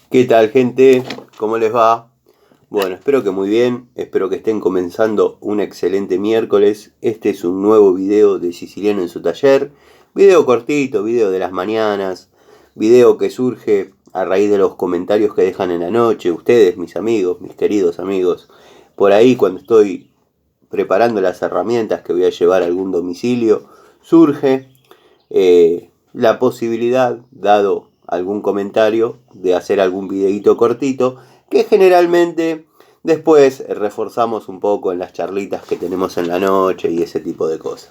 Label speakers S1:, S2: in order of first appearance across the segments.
S1: ¿Qué tal, gente? ¿Cómo les va? Bueno, espero que muy bien, espero que estén comenzando un excelente miércoles. Este es un nuevo video de Siciliano en su taller. Video cortito, video de las mañanas, video que surge a raíz de los comentarios que dejan en la noche, ustedes, mis amigos, mis queridos amigos. Por ahí, cuando estoy preparando las herramientas que voy a llevar a algún domicilio, surge la posibilidad, dado algún comentario, de hacer algún videíto cortito que generalmente después reforzamos un poco en las charlitas que tenemos en la noche y ese tipo de cosas.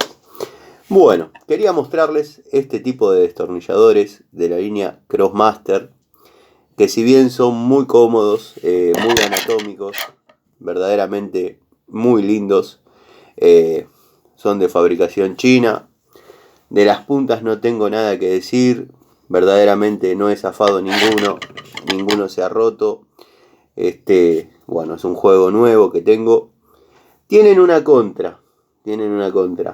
S1: Bueno, quería mostrarles este tipo de destornilladores de la línea Crossmaster, que si bien son muy cómodos, muy anatómicos, verdaderamente muy lindos, son de fabricación china. De las puntas no tengo nada que decir, verdaderamente no he zafado ninguno se ha roto. Bueno, es un juego nuevo que tengo. Tienen una contra,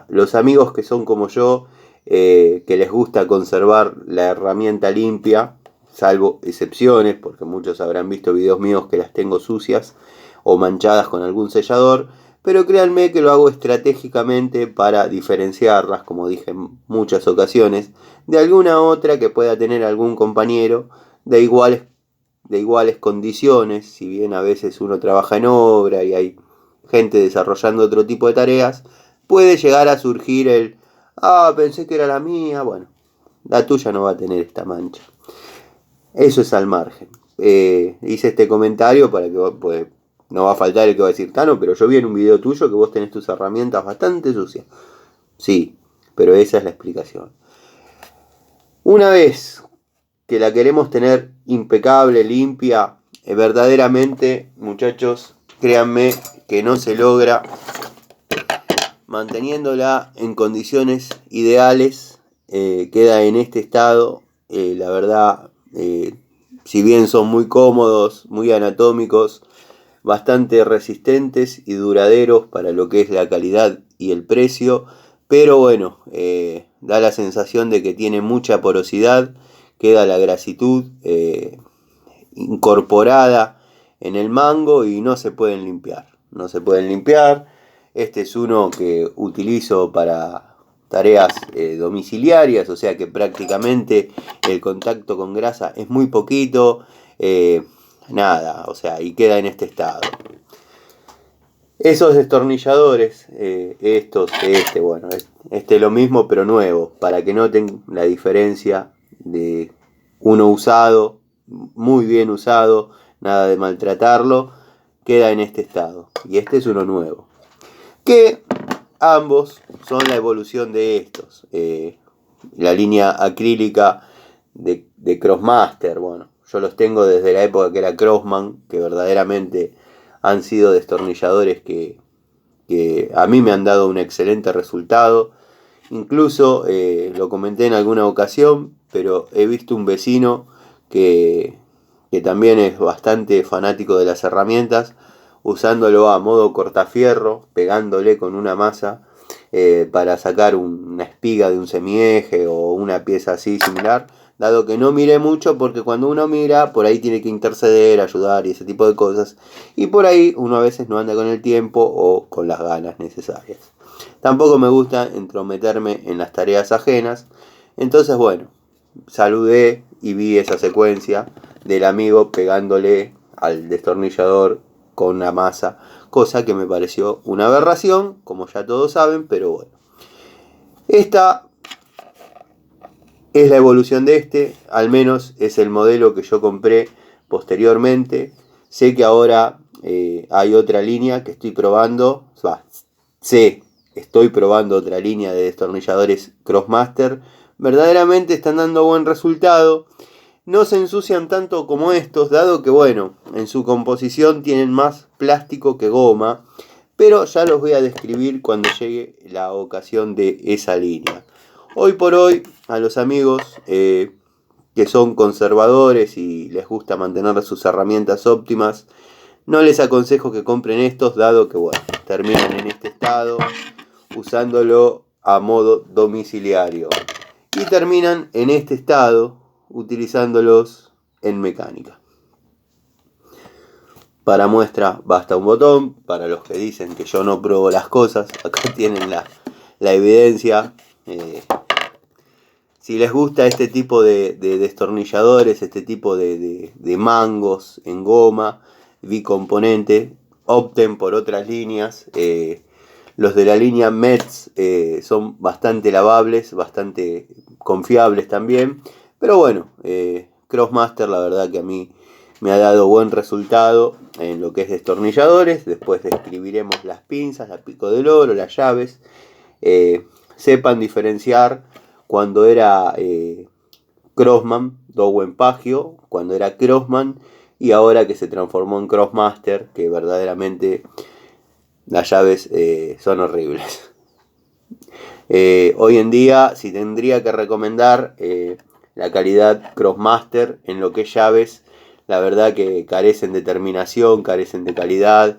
S1: Los amigos que son como yo, que les gusta conservar la herramienta limpia, salvo excepciones, porque muchos habrán visto videos míos que las tengo sucias o manchadas con algún sellador, pero créanme que lo hago estratégicamente para diferenciarlas, como dije en muchas ocasiones, de alguna otra que pueda tener algún compañero de iguales condiciones. Si bien a veces uno trabaja en obra y hay gente desarrollando otro tipo de tareas, puede llegar a surgir pensé que era la mía. Bueno, la tuya no va a tener esta mancha. Eso es al margen. Hice este comentario para que pues, no va a faltar el que va a decir, Tano, pero yo vi en un video tuyo que vos tenés tus herramientas bastante sucias. Sí, pero esa es la explicación. Una vez que la queremos tener impecable, limpia, verdaderamente, muchachos, créanme que no se logra manteniéndola en condiciones ideales. Queda en este estado. La verdad, si bien son muy cómodos, muy anatómicos, bastante resistentes y duraderos para lo que es la calidad y el precio, pero bueno, da la sensación de que tiene mucha porosidad, queda la grasitud incorporada en el mango y no se pueden limpiar. No se pueden limpiar. Este es uno que utilizo para tareas domiciliarias, o sea que prácticamente el contacto con grasa es muy poquito. Nada, o sea, y queda en este estado. Esos destornilladores, bueno, este es lo mismo pero nuevo, para que noten la diferencia de uno usado, muy bien usado, nada de maltratarlo, queda en este estado. Y este es uno nuevo, que ambos son la evolución de estos. La línea acrílica de Crossmaster, bueno, yo los tengo desde la época que era Crossman, que verdaderamente han sido destornilladores que a mí me han dado un excelente resultado. Incluso lo comenté en alguna ocasión, pero he visto un vecino que también es bastante fanático de las herramientas, usándolo a modo cortafierro, pegándole con una masa para sacar una espiga de un semieje o una pieza así similar, dado que no miré mucho, porque cuando uno mira, por ahí tiene que interceder, ayudar y ese tipo de cosas, y por ahí uno a veces no anda con el tiempo o con las ganas necesarias. Tampoco me gusta entrometerme en las tareas ajenas, entonces bueno, saludé y vi esa secuencia del amigo pegándole al destornillador con una masa, cosa que me pareció una aberración, como ya todos saben, pero bueno. Esta es la evolución de al menos es el modelo que yo compré posteriormente. Sé que ahora hay otra línea que estoy probando, estoy probando otra línea de destornilladores Crossmaster. Verdaderamente están dando buen resultado. No se ensucian tanto como estos, dado que bueno, en su composición tienen más plástico que goma, pero ya los voy a describir cuando llegue la ocasión de esa línea. Hoy por hoy, a los amigos que son conservadores y les gusta mantener sus herramientas óptimas, no les aconsejo que compren estos, dado que bueno, terminan en este estado usándolo a modo domiciliario y terminan en este estado utilizándolos en mecánica. Para muestra basta un botón. Para los que dicen que yo no pruebo las cosas, acá tienen la evidencia. Si les gusta este tipo de destornilladores, este tipo de mangos en goma, bicomponente, opten por otras líneas. Los de la línea Metz son bastante lavables, bastante confiables también. Pero bueno, Crossmaster la verdad que a mí me ha dado buen resultado en lo que es destornilladores. Después describiremos las pinzas, la pico del oro, las llaves. Sepan diferenciar cuando era Crossman, Dowen Pagio, cuando era Crossman y ahora que se transformó en Crossmaster, que verdaderamente las llaves son horribles. Hoy en día, si tendría que recomendar la calidad Crossmaster en lo que es llaves, la verdad que carecen de terminación, carecen de calidad.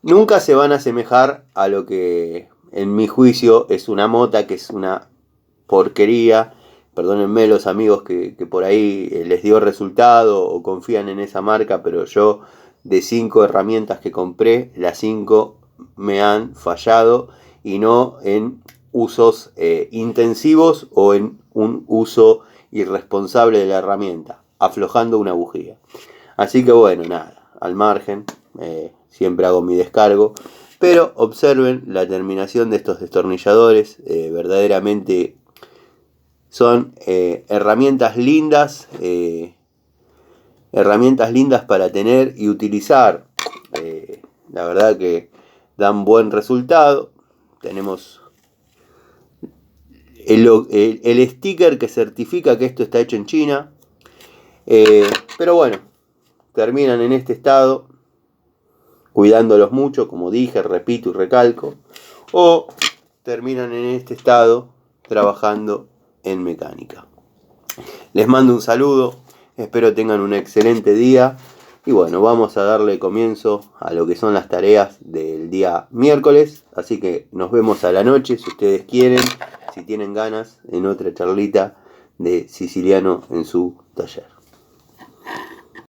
S1: Nunca se van a asemejar a lo que en mi juicio es una Mota, que es una porquería. Perdónenme los amigos que por ahí les dio resultado o confían en esa marca, pero yo de 5 herramientas que compré, las 5 me han fallado, y no en usos intensivos o en un uso irresponsable de la herramienta, aflojando una bujía. Así que bueno, nada, al margen, siempre hago mi descargo, pero observen la terminación de estos destornilladores. Verdaderamente son herramientas lindas para tener y utilizar. La verdad que dan buen resultado. Tenemos el sticker que certifica que esto está hecho en China. Pero bueno, terminan en este estado, cuidándolos mucho, como dije, repito y recalco, o terminan en este estado trabajando en mecánica. Les mando un saludo, espero tengan un excelente día y bueno, vamos a darle comienzo a lo que son las tareas del día miércoles, así que nos vemos a la noche si ustedes quieren, si tienen ganas, en otra charlita de Siciliano en su taller.